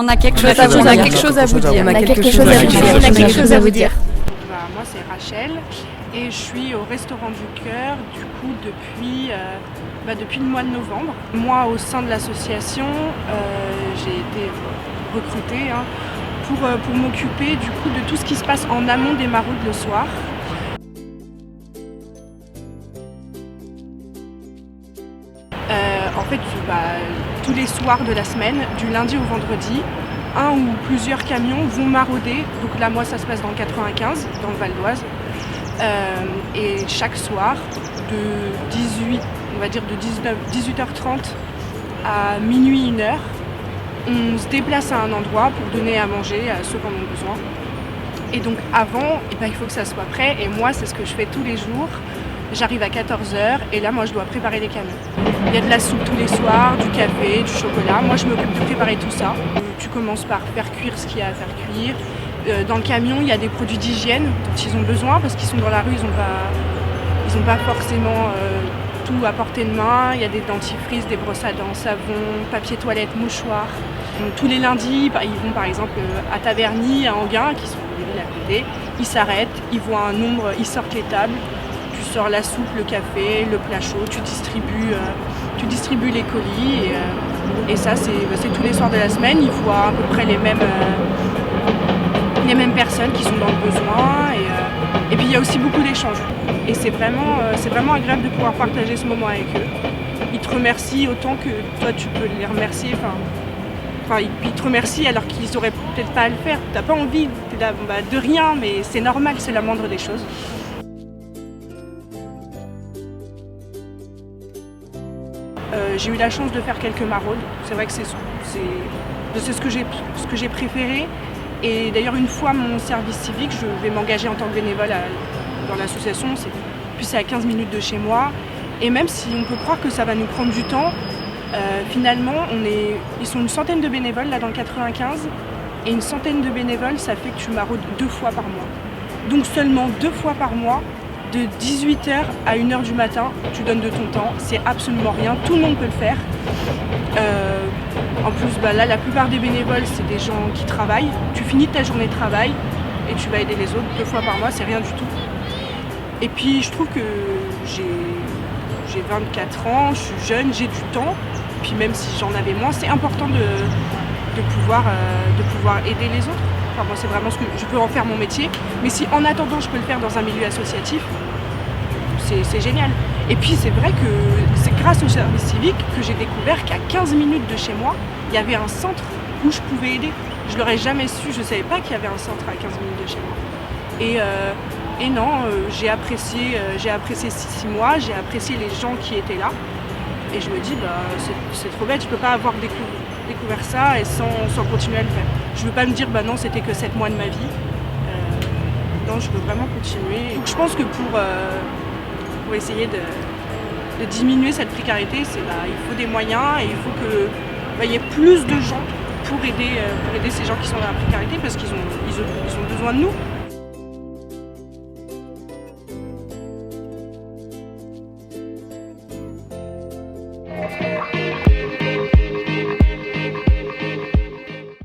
a quelque chose à vous dire. On a quelque chose à vous dire. Moi, c'est Rachel et je suis au Restaurant du Cœur du coup depuis le mois de novembre. Moi, au sein de l'association, j'ai été recrutée pour m'occuper du coup de tout ce qui se passe en amont des maraudes le soir. En fait, tous les soirs de la semaine, du lundi au vendredi, un ou plusieurs camions vont marauder. Donc là, moi, ça se passe dans le 95, dans le Val d'Oise. Et chaque soir, de 18h30 à minuit, 1h, on se déplace à un endroit pour donner à manger à ceux qui en ont besoin. Et donc avant, il faut que ça soit prêt. Et moi, c'est ce que je fais tous les jours. J'arrive à 14h et là, moi, je dois préparer les camions. Il y a de la soupe tous les soirs, du café, du chocolat. Moi, je m'occupe de préparer tout ça. Tu commences par faire cuire ce qu'il y a à faire cuire. Dans le camion, il y a des produits d'hygiène dont ils ont besoin parce qu'ils sont dans la rue, ils n'ont pas forcément tout à portée de main. Il y a des dentifrices, des brosses à dents, savon, papier toilette, mouchoirs. Donc, tous les lundis, ils vont par exemple à Taverny, à Enghien, qui sont des villes à côté. Ils s'arrêtent, ils voient un nombre, ils sortent les tables. Tu sors la soupe, le café, le plat chaud, tu distribues les colis et ça c'est tous les soirs de la semaine. Ils voient à peu près les mêmes personnes qui sont dans le besoin et puis il y a aussi beaucoup d'échanges et c'est vraiment agréable de pouvoir partager ce moment avec eux. Ils te remercient autant que toi tu peux les remercier. Ils te remercient alors qu'ils n'auraient peut-être pas à le faire. T'as pas envie, t'es là, de rien, mais c'est normal, c'est la moindre des choses. J'ai eu la chance de faire quelques maraudes. C'est vrai que c'est ce que j'ai préféré. Et d'ailleurs, une fois mon service civique, je vais m'engager en tant que bénévole dans l'association. C'est à 15 minutes de chez moi. Et même si on peut croire que ça va nous prendre du temps, finalement, ils sont une centaine de bénévoles là dans le 95. Et une centaine de bénévoles, ça fait que tu maraudes 2 fois par mois. Donc seulement 2 fois par mois, de 18h à 1h du matin, tu donnes de ton temps, c'est absolument rien, tout le monde peut le faire. En plus, là, la plupart des bénévoles, c'est des gens qui travaillent. Tu finis ta journée de travail et tu vas aider les autres 2 fois par mois, c'est rien du tout. Et puis, je trouve que j'ai 24 ans, je suis jeune, j'ai du temps. Puis même si j'en avais moins, c'est important de pouvoir aider les autres. Enfin, moi, c'est vraiment ce que je peux en faire mon métier. Mais si en attendant, je peux le faire dans un milieu associatif, c'est génial. Et puis, c'est vrai que c'est grâce au service civique que j'ai découvert qu'à 15 minutes de chez moi, il y avait un centre où je pouvais aider. Je ne l'aurais jamais su, je ne savais pas qu'il y avait un centre à 15 minutes de chez moi. Et non, j'ai apprécié 6 mois, j'ai apprécié les gens qui étaient là. Et je me dis, c'est trop bête, je ne peux pas avoir découvert ça et sans continuer à le faire. Je ne veux pas me dire, non, c'était que 7 mois de ma vie. Non, je veux vraiment continuer. Donc je pense que pour essayer de diminuer cette précarité, il faut des moyens et il faut qu'il y ait plus de gens pour aider ces gens qui sont dans la précarité parce qu'ils ont besoin de nous.